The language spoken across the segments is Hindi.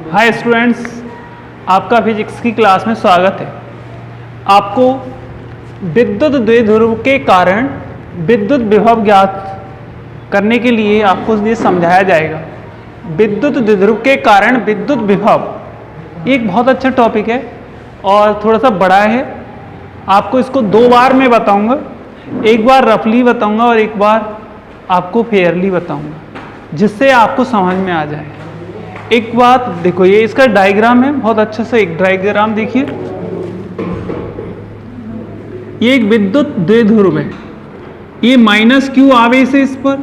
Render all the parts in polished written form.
हाय स्टूडेंट्स, आपका फिजिक्स की क्लास में स्वागत है। आपको विद्युत द्विध्रुव के कारण विद्युत विभव ज्ञात करने के लिए आपको ये समझाया जाएगा। विद्युत द्विध्रुव के कारण विद्युत विभव एक बहुत अच्छा टॉपिक है और थोड़ा सा बड़ा है। आपको इसको दो बार में बताऊंगा, एक बार रफली बताऊंगा और एक बार आपको फेयरली बताऊंगा, जिससे आपको समझ में आ जाए। एक बात देखो, ये इसका डायग्राम है, बहुत अच्छा सा एक डायग्राम देखिए। ये एक विद्युत द्विध्रुव है, ये माइनस क्यू आवेश है इस पर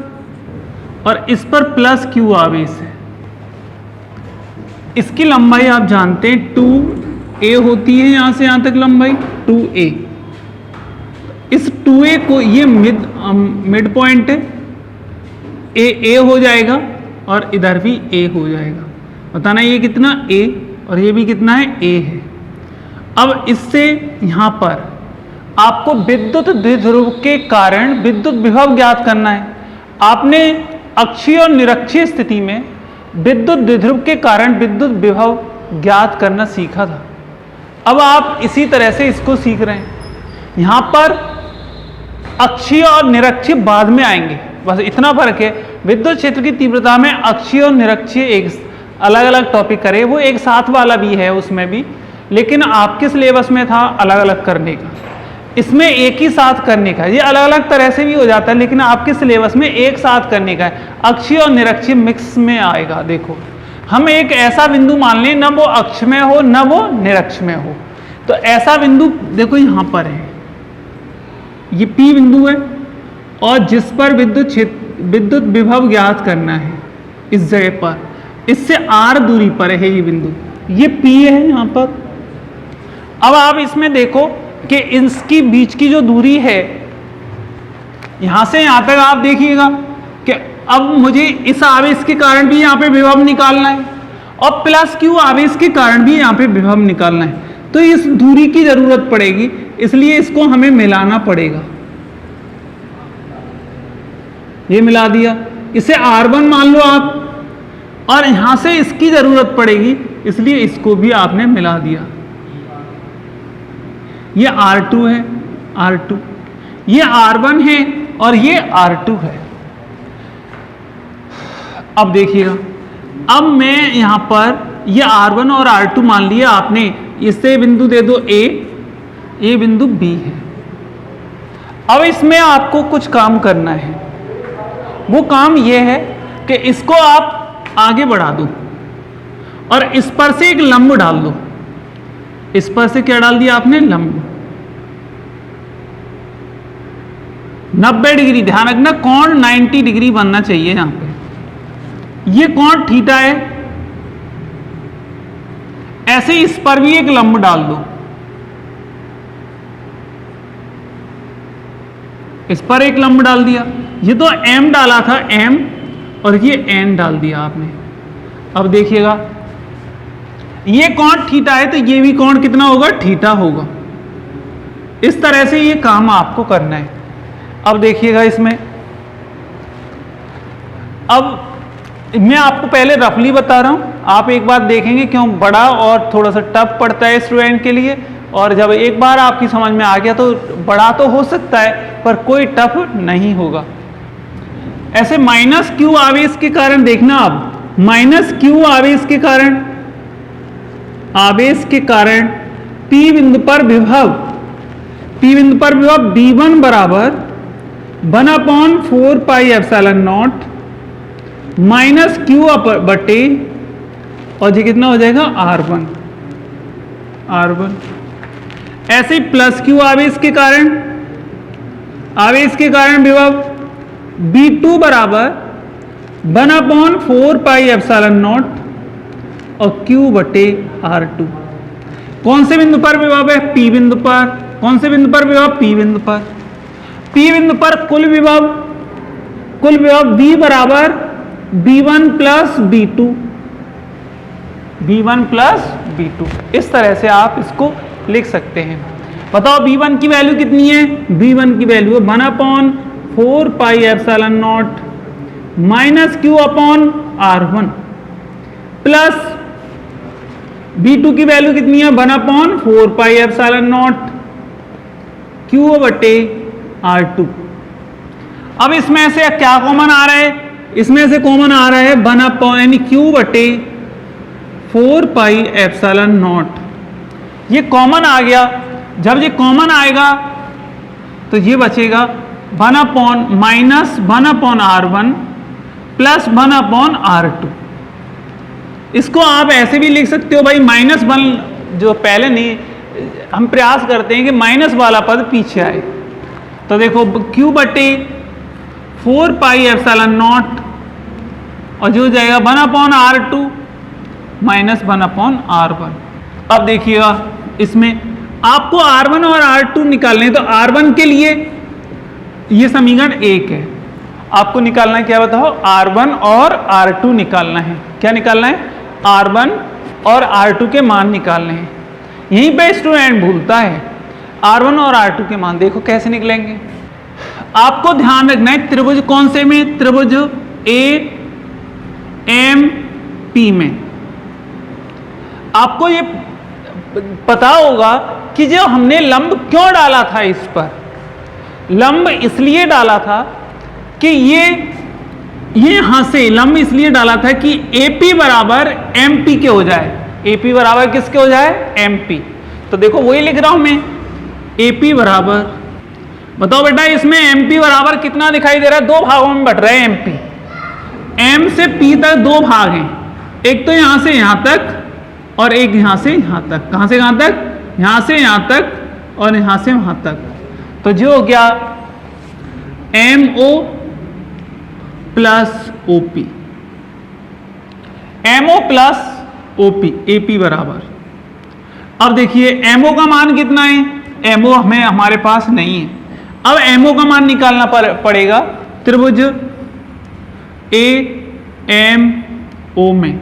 और इस पर प्लस क्यू आवेश है। इसकी लंबाई आप जानते हैं 2a होती है, यहां से यहां तक लंबाई 2a। इस 2a को ये मिड पॉइंट है, ए हो जाएगा और इधर भी a हो जाएगा। बताना ये कितना a और ये भी कितना है a है। अब इससे यहां पर आपको विद्युत द्विध्रुव के कारण विद्युत विभव ज्ञात करना है। आपने अक्षीय और निरक्षीय स्थिति में विद्युत द्विध्रुव के कारण विद्युत विभव ज्ञात करना सीखा था। अब आप इसी तरह से इसको सीख रहे हैं। यहां पर अक्षीय और निरक्षीय बाद में आएंगे, बस इतना फर्क है। विद्युत क्षेत्र की तीव्रता में अक्षीय और निरक्षीय एक अलग अलग टॉपिक करे, वो एक साथ वाला भी है उसमें भी, लेकिन आपके सिलेबस में था अलग अलग करने का, इसमें एक ही साथ करने का। ये अलग अलग तरह से भी हो जाता है, लेकिन आपके सिलेबस में एक साथ करने का है। अक्षीय और निरक्षीय मिक्स में आएगा। देखो, हम एक ऐसा बिंदु मान लें, न वो अक्ष में हो न वो निरक्ष में हो। तो ऐसा बिंदु देखो यहां पर है, ये P बिंदु है और जिस पर विद्युत विभव ज्ञात करना है इस जगह पर, इससे r दूरी पर है ये बिंदु, ये P है यहां पर। अब आप इसमें देखो कि इसकी बीच की जो दूरी है, यहां से यहां तक आप देखिएगा कि अब मुझे इस आवेश के कारण भी यहां पे विभव निकालना है और प्लस क्यू आवेश के कारण भी यहां पे विभव निकालना है। तो इस दूरी की जरूरत पड़ेगी, इसलिए इसको हमें मिलाना पड़ेगा। ये मिला दिया, इसे R1 मान लो आप, और यहां से इसकी जरूरत पड़ेगी, इसलिए इसको भी आपने मिला दिया। ये R2 है, R2, ये R1 है और ये R2 है। अब देखिएगा, अब मैं यहां पर ये R1 और R2 मान लिया आपने, इससे बिंदु दे दो A, ये बिंदु B है। अब इसमें आपको कुछ काम करना है। वो काम ये है कि इसको आप आगे बढ़ा दो और इस पर से एक लंब डाल दो। इस पर से क्या डाल दिया आपने? लंब। 90 डिग्री, ध्यान रखना कोण 90 डिग्री बनना चाहिए यहां पे। ये कोण थीटा है। ऐसे इस पर भी एक लंब डाल दो, इस पर एक लंब डाल दिया। ये तो m डाला था, m, और ये n डाल दिया आपने। अब देखिएगा, ये कोण थीटा है तो ये भी कोण कितना होगा? थीटा होगा। इस तरह से ये काम आपको करना है। अब देखिएगा इसमें, अब मैं आपको पहले रफली बता रहा हूं, आप एक बात देखेंगे क्यों बड़ा और थोड़ा सा टफ पड़ता है स्टूडेंट के लिए। और जब एक बार आपकी समझ में आ गया तो बड़ा तो हो सकता है पर कोई टफ नहीं होगा। ऐसे माइनस क्यू आवेश के कारण देखना, अब माइनस क्यू आवेश के कारण P बिंदु पर विभव V1 बराबर 1/4πε0 माइनस क्यू बटे, और ये कितना हो जाएगा? R1। ऐसे प्लस क्यू आवेश के कारण विभव V2 बराबर 1/4πε0 और Q बटे R2। कौन से बिंदु पर विभव है? P बिंदु पर। कौन से बिंदु पर विभव? P बिंदु पर। P बिंदु पर कुल विभव V बराबर V1 प्लस B2। इस तरह से आप इसको लिख सकते हैं। बताओ V1 की वैल्यू कितनी है? V1 की value 1/4πε0 minus Q upon R1 plus B2 की वैल्यू कितनी है 1/4 पाई एप्सिलॉन नॉट Q बटे R2। अब इसमें से क्या कॉमन आ रहा है, इसमें से कॉमन आ रहा है 1 यानी Q बटे 4 पाई एप्सिलॉन नॉट। ये कॉमन आ गया, जब ये कॉमन आएगा तो ये बचेगा 1 माइनस 1/R1 प्लस 1/R2। इसको आप ऐसे भी लिख सकते हो भाई -1 जो पहले नहीं, हम प्रयास करते हैं कि माइनस वाला पद पीछे आए। तो देखो Q बटे 4 पाई एप्सिलॉन नॉट और जो हो जाएगा 1/R2 माइनस 1/R1। अब देखिएगा इसमें आपको R1 और R2 निकालने, तो R1 के लिए ये समीकरण 1 है, आपको निकालना है क्या बताओ, R1 और R2 निकालना है। क्या निकालना है, R1 और R2 के मान निकालने हैं। यहीं पे स्टूडेंट भूलता है, R1 और R2 के मान देखो कैसे निकलेंगे। आपको ध्यान रखना है त्रिभुज कौन से में, त्रिभुज AMP में। आपको ये पता होगा कि जो हमने लंब क्यों डाला था, इस पर लंब इसलिए डाला था कि ये यहां से लंब इसलिए डाला था कि AP बराबर MP के हो जाए। AP बराबर किसके हो जाए, MP। तो देखो वही लिख रहा हूं मैं, AP बराबर, बताओ बेटा इसमें MP बराबर कितना दिखाई दे रहा है, 2 भागों में बट रहे हैं MP। M से P तक 2 भाग हैं, एक तो यहां से यहां तक और एक यहां से यहां तक। कहां से कहां तक, यहां से यहां तक और यहां से वहां तक। तो जो हो गया MO plus OP, MO plus OP, AP बराबर। अब देखिए MO का मान कितना है, MO हमें हमारे पास नहीं है। अब MO का मान निकालना पड़ेगा त्रिभुज AMO में।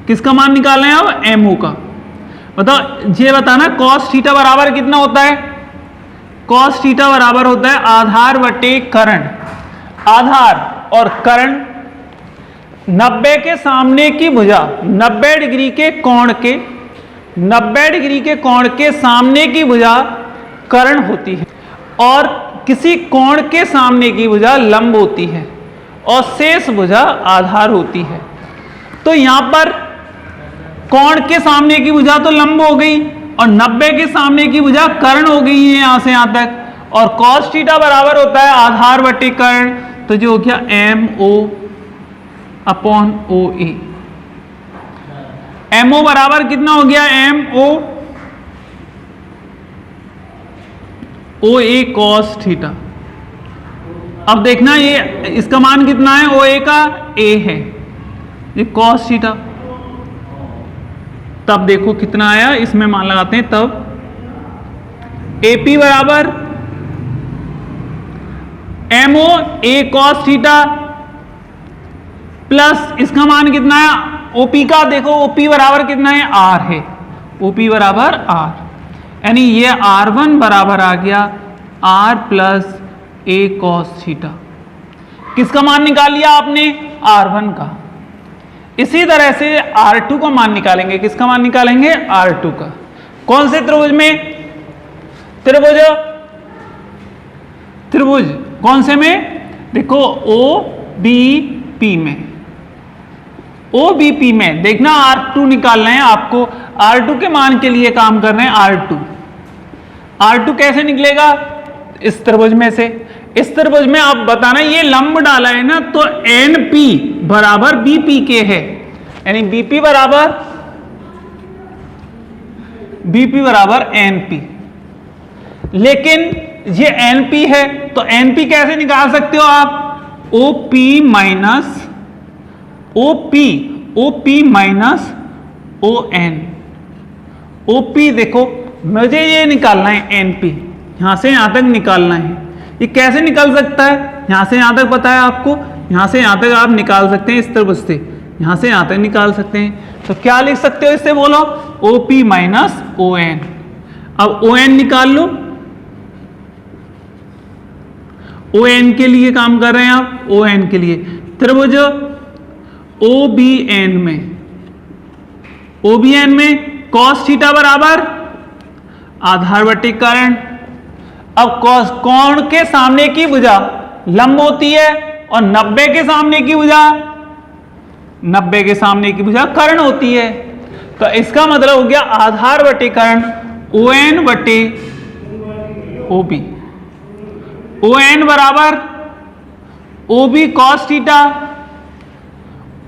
किसका मान निकालना है अब, MO का। बताओ ये बताना cos थीटा बराबर कितना होता है, cos थीटा बराबर होता है आधार बटे कर्ण। आधार और कर्ण 90 के सामने की भुजा, 90 डिग्री के कोण के, 90 डिग्री के कोण के सामने की भुजा कर्ण होती है और किसी कोण के सामने की भुजा लंब होती है और शेष भुजा आधार होती है। तो यहां पर कोण के सामने की भुजा तो लंब हो गई और 90 के सामने की भुजा कर्ण हो गई है यहां से यहां तक, और cos थीटा बराबर होता है आधार बटे कर्ण। तो जो हो गया MO अपॉन OA। MO बराबर कितना हो गया, MO OA cos थीटा। अब देखना ये इसका मान कितना है, OA का A है, ये cos थीटा। तब देखो कितना आया, इसमें मान लगाते हैं तब AP बराबर MO A cos theta plus इसका मान कितना है OP का, देखो OP बराबर कितना है, R है, OP बराबर R, यानी ये R1 बराबर आ गया R plus A cos theta. किसका मान निकाल लिया आपने, R1 का। इसी तरह से R2 का मान निकालेंगे, किसका मान निकालेंगे, R2 का। कौन से त्रिभुज में, त्रिभुज कौन से में, देखो OBP में, OBP में देखना R2 निकालना है आपको। R2 के मान के लिए काम कर रहे हैं। R2 कैसे निकलेगा, इस त्रिभुज में से, इस त्रिभुज में आप बताना ये लंब डाला है ना, तो NP बराबर BP के है, यानी BP बराबर NP। लेकिन ये NP है तो NP कैसे निकाल सकते हो आप, OP माइनस ON। OP देखो मुझे ये निकालना है NP, यहां से यहां तक निकालना है। ये कैसे निकल सकता है, यहां से यहां तक पता है आपको, यहां से यहां तक आप निकाल सकते हैं, इस त्रिभुज से यहां से यहां तक निकाल सकते हैं। तो क्या लिख सकते हो इससे, बोलो OP माइनस ON। अब ON निकाल लो, ON के लिए काम कर रहे हैं आप, ON के लिए त्रिभुज OBN में, OBN में cos थीटा बराबर आधार बटे कर्ण। अब कोण के सामने की भुजा लंब होती है और 90 के सामने की भुजा 90 के सामने की भुजा कर्ण होती है। तो इसका मतलब हो गया आधार बटे कर्ण ON बटे OB। ON बराबर OB cos थीटा।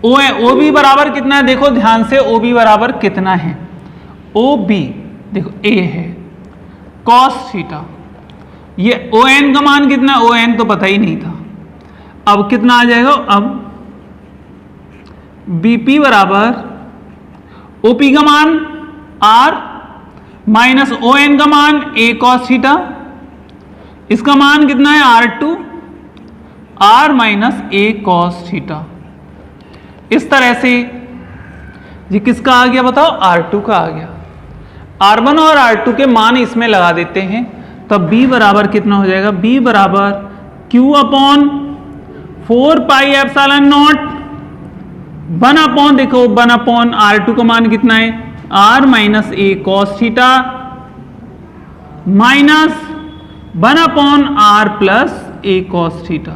OB बराबर कितना है, देखो ध्यान से, OB बराबर कितना है, OB देखो A है cos थीटा। ये ON का मान कितना है, ON तो पता ही नहीं था। अब कितना आ जाएगा, अब BP बराबर OP का मान R माइनस ON का मान A cos थीटा। इसका मान कितना है R2 R minus A cos theta. इस तरह से ये किसका आ गया बताओ, R2 का आ गया। R1 और R2 के मान इसमें लगा देते हैं, तब B बराबर कितना हो जाएगा, B बराबर Q upon 4 pi epsilon naught 1 upon, देखो 1 अपॉन R2 का मान कितना है R minus A cos theta minus 1 upon R plus A cos theta.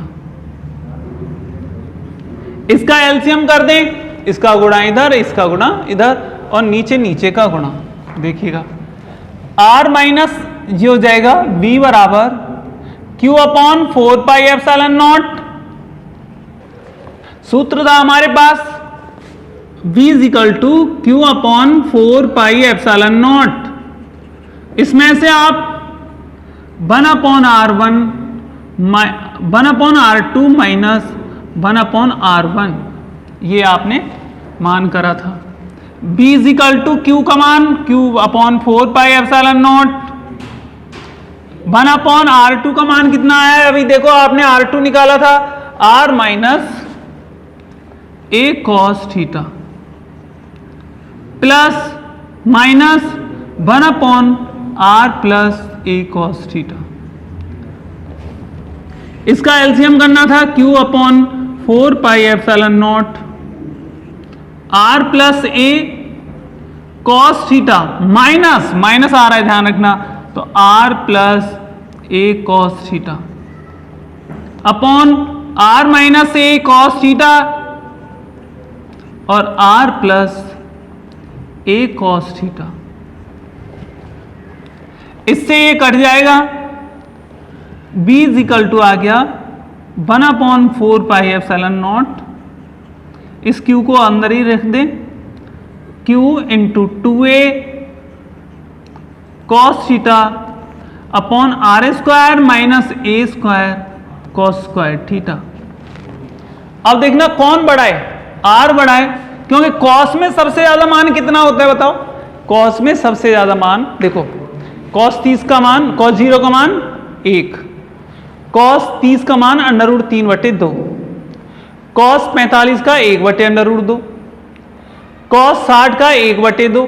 इसका एलसीएम कर दें, इसका गुणा इधर, इसका गुणा इधर और नीचे नीचे का गुणा। देखिएगा R माइनस ये हो जाएगा V बराबर Q upon 4 pi epsilon naught. सूत्र था हमारे पास V is equal to Q upon 4 pi epsilon naught. इसमें से आप 1 upon R1 1 upon R2 minus 1 upon R1 ये आपने मान करा था। B is equal to Q का मान Q upon 4 pi epsilon naught. 1 upon R2 का मान कितना आया है, अभी देखो आपने R2 निकाला था R minus A cos theta plus minus 1 upon R plus A cos theta. इसका एलसीएम करना था Q upon 4 pi epsilon naught R plus A cos theta minus minus आ रहा है ध्यान रखना, तो R plus A cos theta upon R minus A cos theta और R plus A cos theta. इससे ये कट जाएगा, B इज इक्वल टू आ गया 1 अपॉन 4 पाई एप्सिलॉन नॉट। इस Q को अंदर ही रख दें, Q into 2A cos theta upon R square minus A square cos square theta. अब देखना कौन बड़ा है, R बड़ा है, क्योंकि cos में सबसे ज्यादा मान कितना होता है बताओ, cos में सबसे ज्यादा मान देखो, cos 30 का मान, cos 0 का मान 1, cos 30 का मान √3/2, cos 45 का 1/√2, cos 60 का 1/2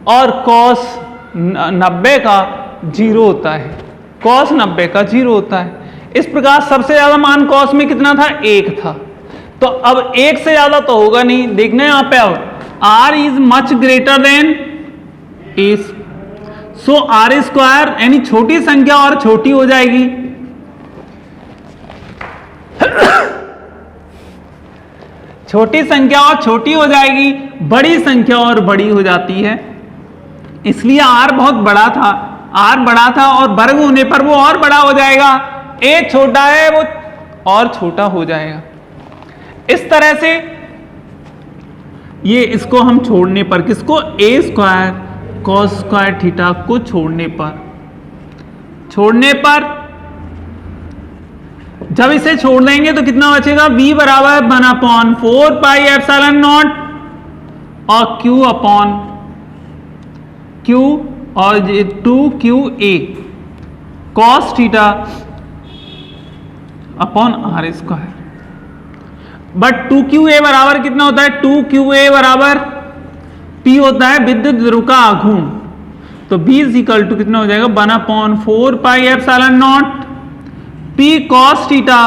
और cos 90 का 0 होता है, cos 90 का 0 होता है। इस प्रकार सबसे ज्यादा मान cos में कितना था, 1 था। तो अब 1 से ज्यादा तो होगा नहीं, देखना यहां पे अब R is much greater than A, so R square यानी छोटी संख्या और छोटी हो जाएगी, छोटी संख्या और छोटी हो जाएगी, बड़ी संख्या और बड़ी हो जाती है। इसलिए R बहुत बड़ा था, R बड़ा था और वर्ग होने पर वो और बड़ा हो जाएगा, A छोटा है वो और छोटा हो जाएगा। इस तरह से ये इसको हम छोड़ने पर, किसको, A square cos square theta को छोड़ने पर जब इसे छोड़ देंगे तो कितना बचेगा, V बराबर 1 अपॉन 4 पाई एप्सिलॉन नॉट और Q अपॉन Q और 2QA cos theta upon R square. But 2QA बराबर कितना होता है, 2QA बराबर P होता है विद्युत ध्रुव का आघूर्ण, तो B इज इक्वल टू कितना हो जाएगा, 1 upon 4 pi epsilon naught P cos theta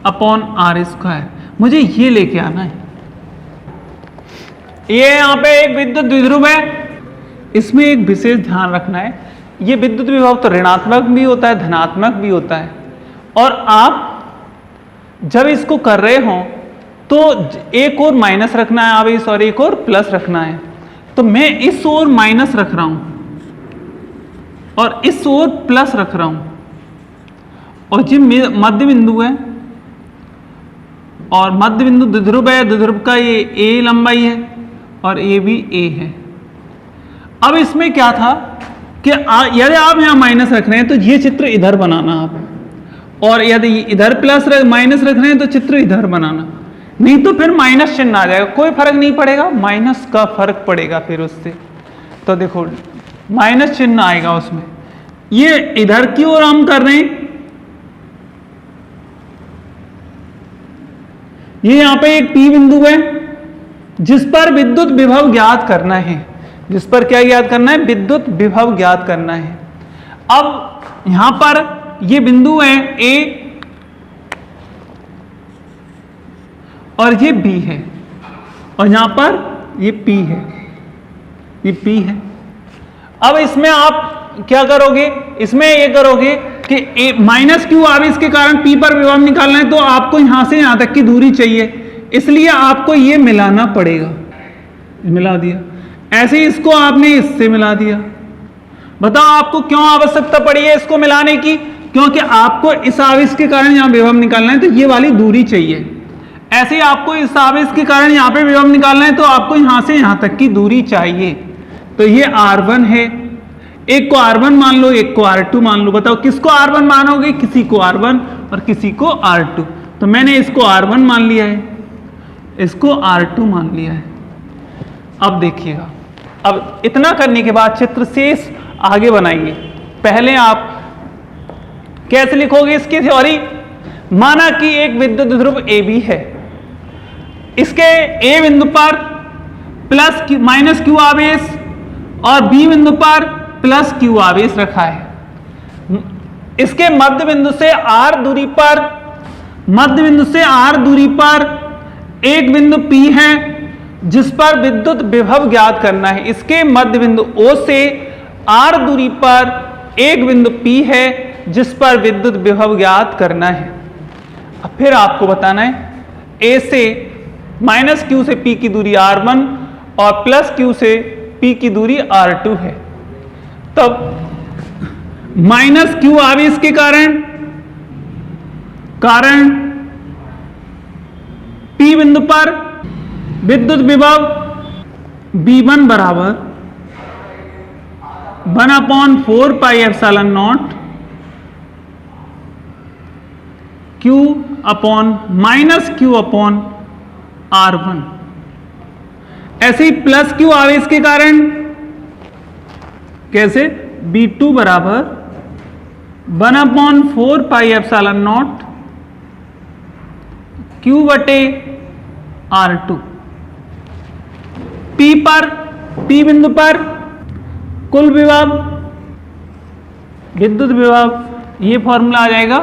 upon R square. मुझे ये लेके आना है, ये यहाँ पे एक विद्युत द्विध्रुव है। इसमें एक विशेष ध्यान रखना है, ये विद्युत विभव तो ऋणात्मक भी होता है, धनात्मक भी होता है, और आप जब इसको कर रहे हो तो एक और माइनस रखना है आवेश और एक और प्लस रखना है। तो मैं इस ओर माइनस रख रहा हूं और इस ओर प्लस रख रहा हूं, और ये मध्य बिंदु है और मध्य बिंदु द्विध्रुव है। द्विध्रुव का ये ए लंबाई है और ये भी ए है। अब इसमें क्या था कि यदि आप यहां माइनस रख रहे हैं तो ये चित्र इधर बनाना आप, और यदि इधर प्लस माइनस रख रहे हैं तो चित्र इधर बनाना, नहीं तो फिर माइनस चिन्ह आ जाएगा। कोई फर्क नहीं पड़ेगा, माइनस का फर्क पड़ेगा फिर उससे। तो देखो माइनस चिन्ह आएगा उसमें। ये इधर की ओर हम कर रहे हैं, ये यहां पे एक पी बिंदु है जिस पर विद्युत विभव ज्ञात करना है। जिस पर क्या ज्ञात करना है? विद्युत विभव ज्ञात करना है। अब यहां पर ये बिंदु है ए और ये बी है, और यहां पर ये पी है, ये पी है। अब इसमें आप क्या करोगे? इसमें ये करोगे कि माइनस क्यू आवेश के कारण पी पर विभव निकालना है, तो आपको यहां से यहां तक की दूरी चाहिए, इसलिए आपको ये मिलाना पड़ेगा। मिला दिया, ऐसे ही इसको आपने इससे मिला दिया। बताओ आपको क्यों आवश्यकता पड़ी है इसको मिलाने की? क्योंकि आपको इस आवेश के कारण यहां विभव निकालना है, तो ये वाली दूरी चाहिए। ऐसे ही आपको इस आवेश के कारण यहां पे विभव निकालना है, तो आपको यहां से यहां तक की दूरी चाहिए। तो ये R1 है, एक को R1 मान लो, एक को R2 मान लो। बताओ किसको R1 मानोगे? किसी को R1 और किसी को R2। तो मैंने इसको R1 मान लिया है, इसको R2 मान लिया है। अब देखिएगा, अब इतना करने के बाद चित्र शेष आगे बनाएंगे। पहले आप कैसे लिखोगे इसकी थ्योरी? माना कि एक विद्युत ध्रुव ए बी है, इसके ए बिंदु पर प्लस माइनस क्यू आवेश और बी बिंदु पर प्लस क्यू आवेश रखा है। इसके मध्य बिंदु से आर दूरी पर, मध्य बिंदु से आर दूरी पर एक बिंदु पी है जिस पर विद्युत विभव ज्ञात करना है। इसके मध्य बिंदु ओ से आर दूरी पर एक बिंदु पी है जिस पर विद्युत विभव ज्ञात करना है। अब फिर आपको बताना है ए से माइनस क्यू से पी की दूरी R1 और प्लस क्यू से पी की दूरी R2 है। तब माइनस क्यू आवेश के कारण पी बिंदु पर विद्युत विभव V1 बराबर 1/4 pi epsilon naught Q upon minus Q upon R1। ऐसे ही प्लस Q आवेश के कारण कैसे? B2 बराबर 1/4 पाई एप्सिलॉन नॉट Q बटे R2। P बिंदु पर कुल विभव, विद्युत विभव, ये फॉर्मूला आ जाएगा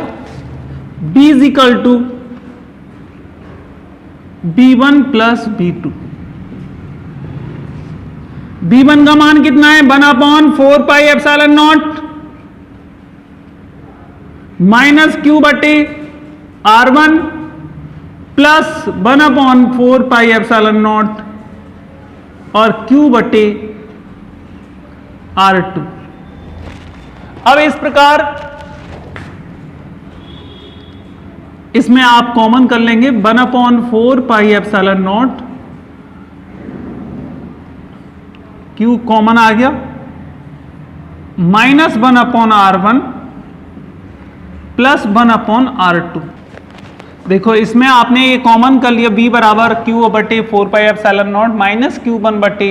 B is equal to B1 plus B2। B1 का मान कितना है? 1/4 pi epsilon naught minus Q बटे R1 plus 1/4 pi epsilon naught और Q बटे R2। अब इस प्रकार इसमें आप कॉमन कर लेंगे 1/4 pi epsilon naught, Q common आ गया, माइनस 1/R1 प्लस 1/R2। देखो इसमें आपने ये कॉमन कर लिया, B बराबर Q बटे 4 pi epsilon naught minus Q1 बटे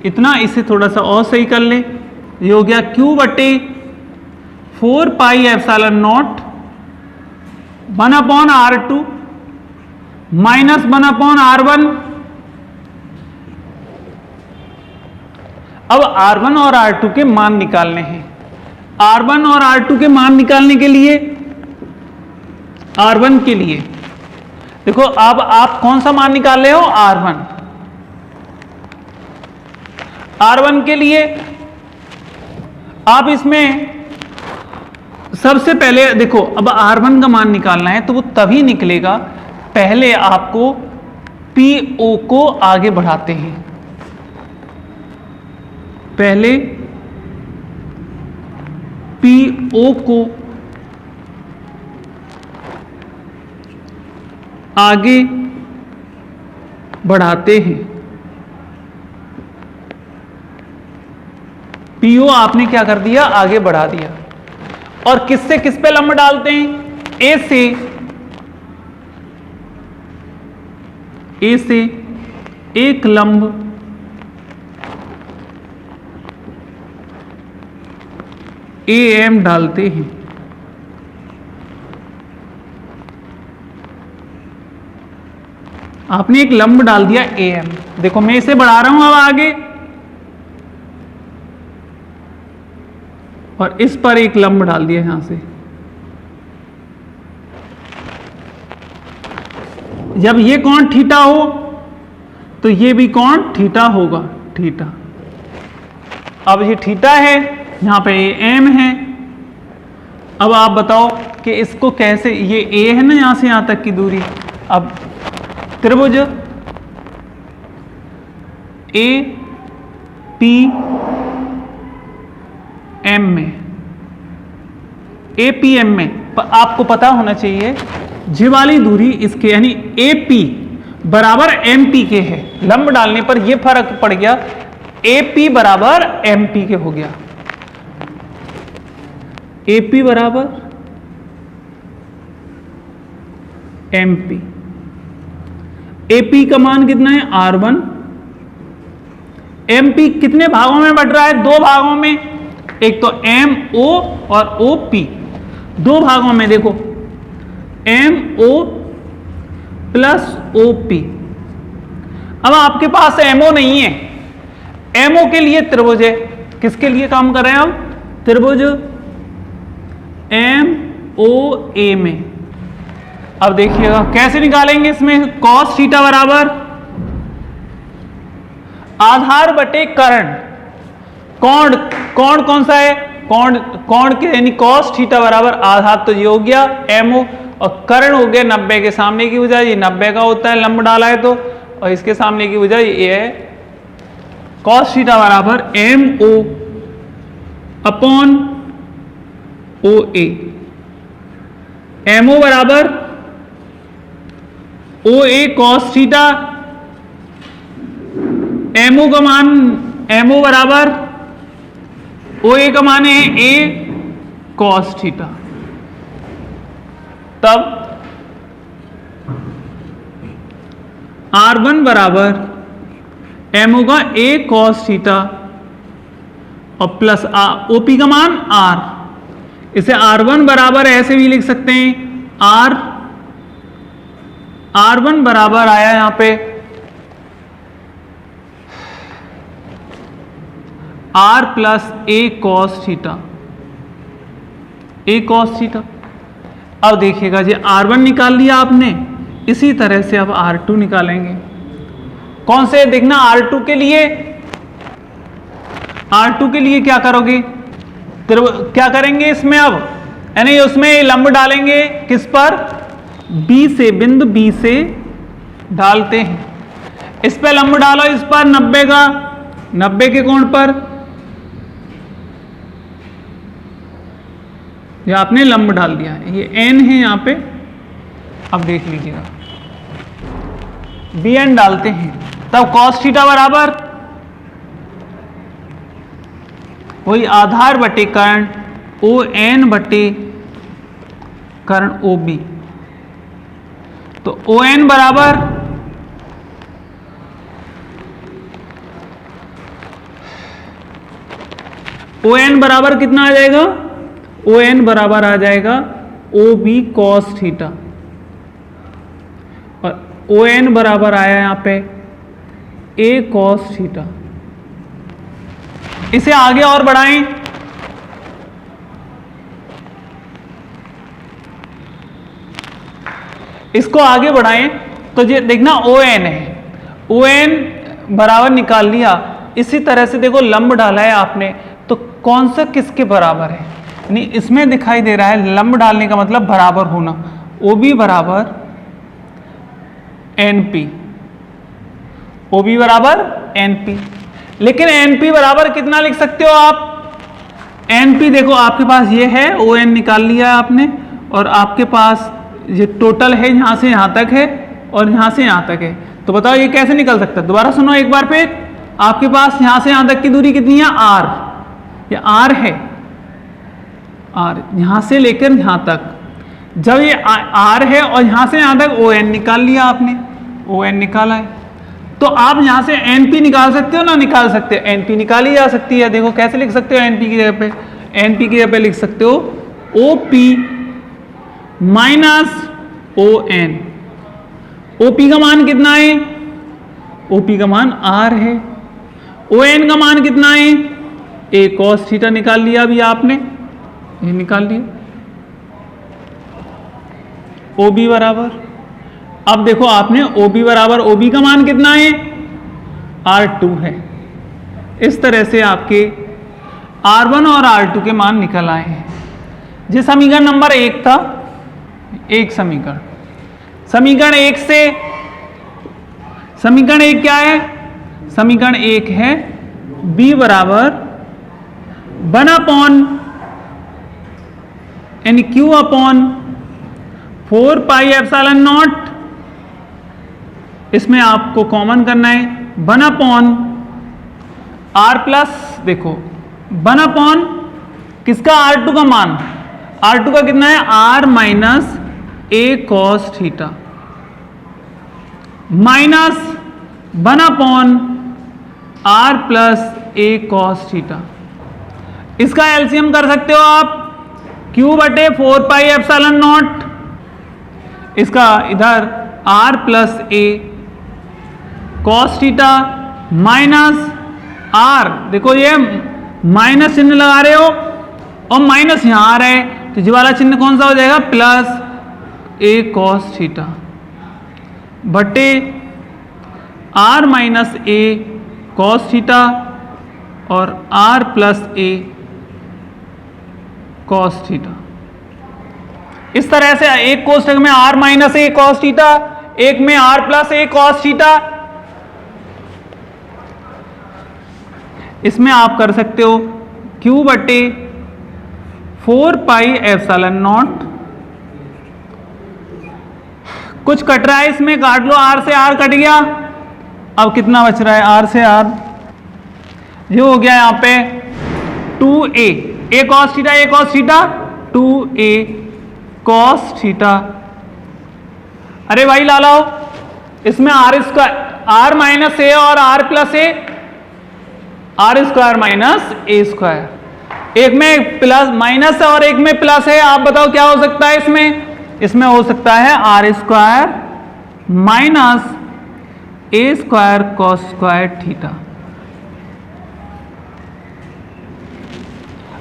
इतना। इसे थोड़ा सा और सही कर ले, ये हो गया Q बटे 4 pi epsilon not 1/R2 minus 1/R1। अब R1 और R2 के मान निकालने हैं। R1 और R2 के मान निकालने के लिए, R1 के लिए देखो, अब आप कौन सा मान निकाल रहे हो? R1। R1 के लिए आप इसमें सबसे पहले देखो, अब R1 का मान निकालना है तो वो तभी निकलेगा पहले आपको PO को आगे बढ़ाते हैं। पहले PO को आगे बढ़ाते हैं। PO आपने क्या कर दिया, आगे बढ़ा दिया। और किससे किस पे लंब डालते हैं, A से एक लंब AM डालते हैं। आपने एक लंब डाल दिया AM, देखो मैं इसे बढ़ा रहा हूं अब आगे, और इस पर एक लंब डाल दिया यहां से। जब ये कोण थीटा हो तो ये भी कोण थीटा होगा, थीटा। अब ये थीटा है, यहां पे AM है। अब आप बताओ कि इसको कैसे, ये A है ना यहां से यहां तक की दूरी। अब त्रिभुज APM में, APM में आपको पता होना चाहिए ये वाली दूरी इसके यानी AP बराबर MP के है। लंब डालने पर यह फर्क पड़ गया, AP बराबर MP के हो गया। AP बराबर MP। AP का मान कितना है, R1। MP कितने भागों में बट रहा है, दो भागों में, एक तो MO और OP। दो भागों में देखो, MO प्लस OP। अब आपके पास MO नहीं है, MO के लिए त्रिभुज है, किसके लिए काम कर रहे हैं हम, त्रिभुज MOA में। अब देखिएगा कैसे निकालेंगे इसमें, cos थीटा बराबर आधार बटे कर्ण। कोण कोण कौन सा है, कोण कोण के यानी cos थीटा बराबर आधार, तो ये हो गया MO, और कर्ण हो गया 90 के सामने की भुजा, ये 90 का होता है लंब डाला है तो, और इसके सामने की भुजा ये है। cos थीटा बराबर MO अपॉन OA। MO बराबर OA cos थीटा, MO का मान, MO बराबर OA का मान है A cos थीटा। तब R1 बराबर MO का A cos थीटा और प्लस OP का मान R। इसे R1 बराबर ऐसे भी लिख सकते हैं, R1 बराबर आया यहां पे R plus A cos theta, A cos theta. अब देखिएगा जी R1 निकाल लिया आपने, इसी तरह से अब R2 निकालेंगे। कौन से, देखना R2 के लिए, R2 के लिए क्या करोगे, क्या करेंगे इसमें, अब यानी उसमें लंब डालेंगे किस पर, B से, बिंदु B से डालते हैं। इस पे लंब डालो, इस पर 90 का, 90 के कोण पर ये आपने लंब डाल दिया है, ये N है यहां पे। अब देख लीजिएगा BN डालते हैं, तब cos थीटा बराबर वही आधार बटे कर्ण ON बटे कर्ण OB। तो ON बराबर ON बराबर कितना आ जाएगा, ON बराबर आ जाएगा OB cos थीटा, और ON बराबर आया यहां पे A cos थीटा। इसे आगे और बढ़ाएं, इसको आगे बढ़ाएं तो ये देखना ON है, ON बराबर निकाल लिया इसी तरह से देखो लंब डाला है आपने, तो कौन सा किसके बराबर है, यानी इसमें दिखाई दे रहा है लंब डालने का मतलब बराबर होना, OB बराबर NP, OB बराबर NP। लेकिन NP बराबर कितना लिख सकते हो आप, NP देखो आपके पास ये है, ON निकाल लिया आपने, और आपके पास ये टोटल है यहां से यहां तक है और यहां से यहां तक है, तो बताओ ये कैसे निकल सकता है। दोबारा सुनो एक बार फिर, आपके पास यहां से यहां तक की दूरी कितनी है, R, ये R है, R यहां से लेकर यहां तक, जब ये R है और यहां से यहां तक ON निकाल लिया आपने, ON निकाला है, तो आप यहां से NP निकाल सकते हो ना, निकाल सकते हो, NP निकाली जा सकती है। देखो कैसे लिख सकते हो, NP की जगह पे, NP की जगह पे लिख सकते हो OP माइनस ON। OP का मान कितना है, OP का मान R है, ON का मान कितना है, A cos थीटा निकाल लिया अभी आपने, ये निकाल लिया, OB बराबर, अब देखो आपने OB बराबर, OB का मान कितना है, R2 है। इस तरह से आपके R1 और R2 के मान निकल आए हैं। जो समीकरण नंबर 1 था, एक समीकरण, समीकरण 1 से, समीकरण 1 क्या है, समीकरण 1 है B बराबर 1 यानी Q upon 4 pi epsilon naught, इसमें आपको कॉमन करना है 1 अपॉन R प्लस, देखो 1 अपॉन किसका, R2 का मान, R2 का कितना है, R minus A cos theta, minus 1 upon R plus A cos theta. इसका एलसीएम कर सकते हो आप, Q बटे 4 पाई एप्सिलॉन नॉट, इसका इधर R plus A cos theta minus R, देखो ये माइनस चिन्ह लगा रहे हो और माइनस यहां आ रहा है, तो ये वाला चिन्ह कौन सा हो जाएगा, प्लस A cos थीटा बटे R minus A cos theta और R plus A cos theta. इस तरह से एक कोष्ठक में R minus A cos theta, एक में R plus A cos theta, इसमें आप कर सकते हो Q बटे 4 पाई एप्सिलॉन नॉट, कुछ कट रहा है इसमें, काट लो, R से R कट गया, अब कितना बच रहा है, R से R, ये हो गया यहां पे 2A, A cos theta, A cos theta, 2A cos theta. अरे भाई ला लो, इसमें R square, R minus A और R plus A, R square minus A square, एक में प्लस माइनस है और एक में प्लस है, आप बताओ क्या हो सकता है इसमें, इसमें हो सकता है R square minus A square cos square theta.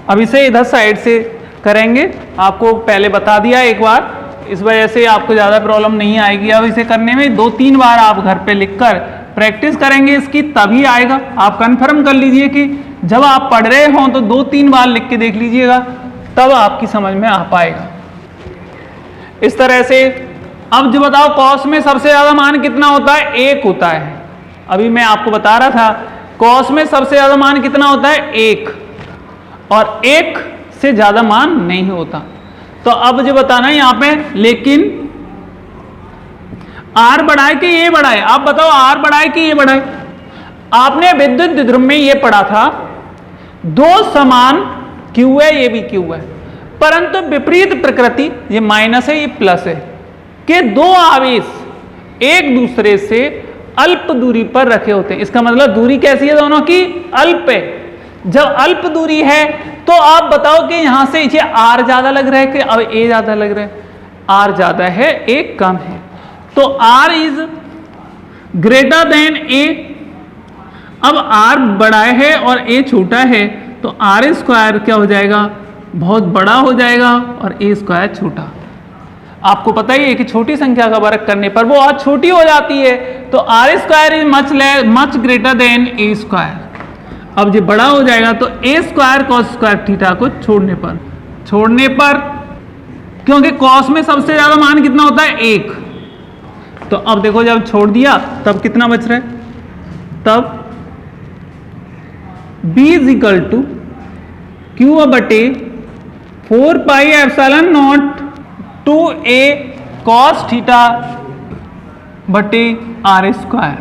अब इसे इधर साइड से करेंगे, आपको पहले बता दिया एक बार, इस वजह से आपको ज़्यादा प्रॉब्लम नहीं आएगी। अब इसे करने में 2-3 बार आप घर पे लिखकर प्रैक्टिस करेंगे इसकी, तभी आएगा। आप कंफर्म कर लीजिए कि जब आप पढ़ रहे हो तो 2-3 बार लिख के देख लीजिएगा, तब आपकी समझ में आ पाएगा। इस तरह से अब जो बताओ, कॉस में सबसे ज़्यादा मान कितना होता है, 1 होता है। अभी मैं आपको बता रहा था कॉस में सबसे ज़्यादा मान कितना होता है, 1, और 1 से ज़्यादा मान नहीं होता। तो अब जो बताना है यहाँ पे, लेकिन R बढ़ाए कि ये बढ़ाए, आप बताओ R बढ़ाए कि ये बढ़ाए। आपने विद्युत द्विध्रुव में ये पढ़ा था, 2 समान Q है, ये भी Q है, परंतु विपरीत प्रकृति, ये माइनस है ये प्लस है, कि 2 आवेश एक दूसरे से अल्प दूरी पर रखे होते हैं। इसका मतलब दूरी कैसी है दोनों की, अल्प है। जब अल्प दूरी है तो आप बताओ कि यहां से ये R ज्यादा लग रहा है कि अब A ज्यादा लग रहा है, R ज्यादा है A कम है, तो R is greater than A। अब R बड़ा है और A छोटा है, तो R स्क्वायर क्या हो जाएगा, बहुत बड़ा हो जाएगा, और A स्क्वायर छोटा। आपको पता ही है कि छोटी संख्या का वर्ग करने पर वो और छोटी हो जाती है, तो R square is much greater than A square. अब ये बड़ा हो जाएगा तो ए स्क्वायर कॉस स्क्वायर थीटा को छोड़ने पर क्योंकि कॉस में सबसे ज्यादा मान कितना होता है 1, तो अब देखो जब छोड़ दिया तब कितना बच रहा है, तब b is equal to Q बटे 4 pi epsilon naught 2a cos theta बटे आर स्क्वायर।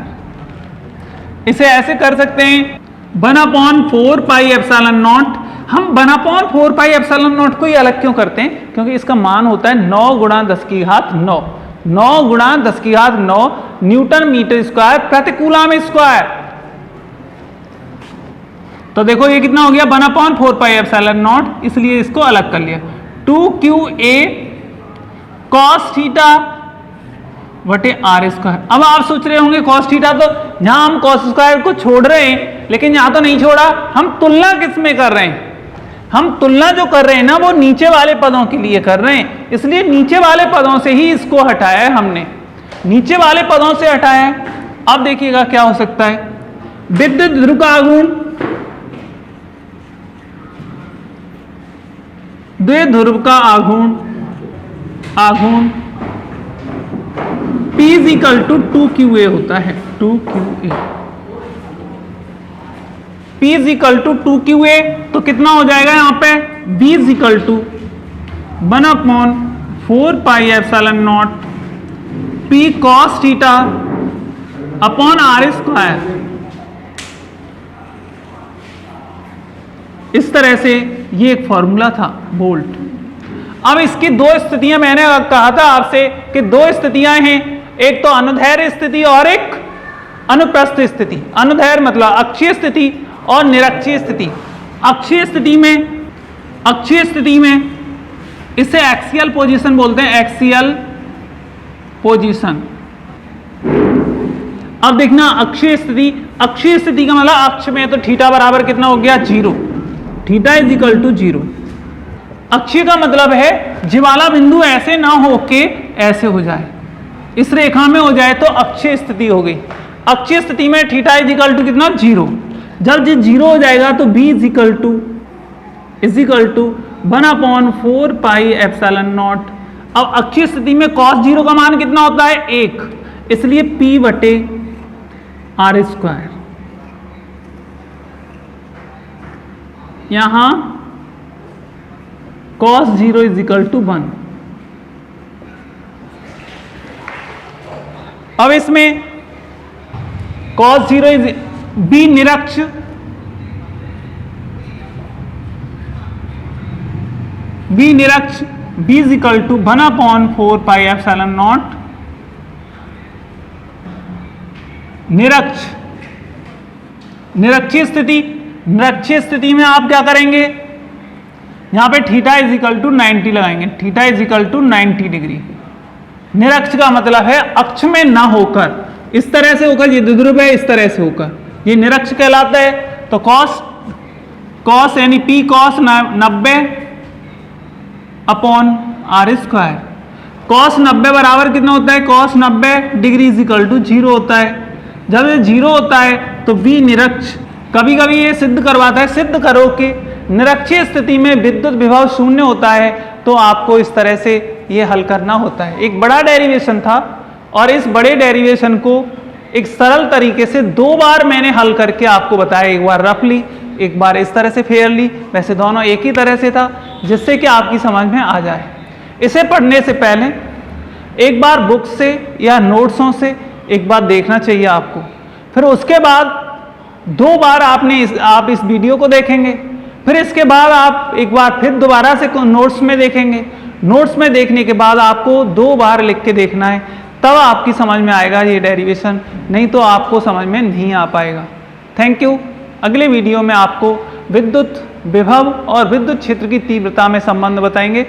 इसे ऐसे कर सकते हैं 1/4 पाई एप्सिलॉन नॉट। हम 1/4 पाई एप्सिलॉन नॉट को ही अलग क्यों करते हैं, क्योंकि इसका मान होता है 9 गुणा 10 की घात 9, 9 गुणा 10 की घात 9 न्यूटन मीटर स्क्वायर प्रति कूलम स्क्वायर। तो देखो ये कितना हो गया 1/4 पाई एप्सिलॉन नॉट, इसलिए इसको अलग कर लिया 2qa कॉस थीटा बटे आर स्क्वायर। अब आप सोच रहे होंगे कॉस थीटा, तो यहां हम कॉस स्क्वायर को छोड़ रहे हैं, लेकिन यहां तो नहीं छोड़ा, हम तुलना किस में कर रहे हैं, हम तुलना जो कर रहे हैं ना वो नीचे वाले पदों के लिए कर रहे हैं, इसलिए नीचे वाले पदों से ही इसको हटाया है हमने, नीचे वाले पदों से हटाया है। अब देखिएगा क्या हो सकता है, विद्युत ध्रुव का आघूर्ण द्विध्रुव का आघूर्ण P is equal to 2qa होता है, 2qa P is equal to 2qa, तो कितना हो जाएगा यहां पे B is equal to 1/4 pi epsilon naught P cos theta upon R square. इस तरह से ये एक फॉर्मूला था वोल्ट। अब इसकी दो स्थितियां मैंने कहा था आपसे कि दो स्थितियां हैं, एक तो अनुदैर्ध्य स्थिति और एक अनुप्रस्थ स्थिति। अनुदैर्ध्य मतलब अक्षीय स्थिति और निरक्षीय स्थिति। अक्षीय स्थिति में इसे एक्सियल पोजीशन बोलते हैं, एक्सियल पोजीशन। अब देखना अक्षीय स्थिति का मतलब अक्ष में तो थीटा बराबर कितना हो गया 0, थीटा इज इक्वल टू 0। अक्षीय का मतलब है ज्वाला बिंदु ऐसे ना होके ऐसे हो जाए, इस रेखा में हो जाए तो अक्षीय स्थिति हो गई। अक्षीय स्थिति में थीटा इज इक्वल टू कितना 0। जब ये 0 हो जाएगा तो b is equal to 1/4 pi epsilon naught. अब अक्षीय स्थिति में cos 0 का मान कितना होता है 1, इसलिए p बटे आर स्क्वायर। यहां cos 0 इज इक्वल टू 1। अब इसमें cos 0 इज b निरक्ष, b is equal to 1/4 pi epsilon naught निरक्षीय स्थिति में आप क्या करेंगे, यहां पे थीटा इज इक्वल टू 90 लगाएंगे, theta is equal to 90 degree. निरक्ष का मतलब है अक्ष में ना होकर, इस तरह से होकर, ये द्विध्रुव है इस तरह से होकर, ये निरक्ष कहलाता है। तो कॉस यानी p cos 90 upon R square. Cos 90 बराबर कितना होता है, cos 90 degree is equal to 0 होता है। जब ये 0 होता है तो b निरक्ष। कभी कभी ये सिद्ध करवाता है, सिद्ध करो कि निरक्षीय स्थिति में विद्युत विभव 0 होता है, तो आपको इस तरह से ये हल करना होता है। एक बड़ा डेरिवेशन था और इस बड़े डेरिवेशन को एक सरल तरीके से 2 बार मैंने हल करके आपको बताया, एक बार रफली, एक बार इस तरह से फेयरली, वैसे दोनों एक ही तरह से था, जिससे कि आपकी समझ में आ जाए। इसे पढ़ने से पहले एक बार बुक से या नोट्सों से एक बार देखना चाहिए आपको, फिर उसके बाद 2 बार आप इस वीडियो को देखेंगे, फिर इसके बाद आप एक बार फिर दोबारा से नोट्स में देखेंगे। नोट्स में देखने के बाद आपको 2 बार लिख के देखना है, तब आपकी समझ में आएगा ये डेरिवेशन, नहीं तो आपको समझ में नहीं आ पाएगा। Thank you. अगले वीडियो में आपको विद्युत विभव और विद्युत क्षेत्र की तीव्रता में संबंध बताएंगे।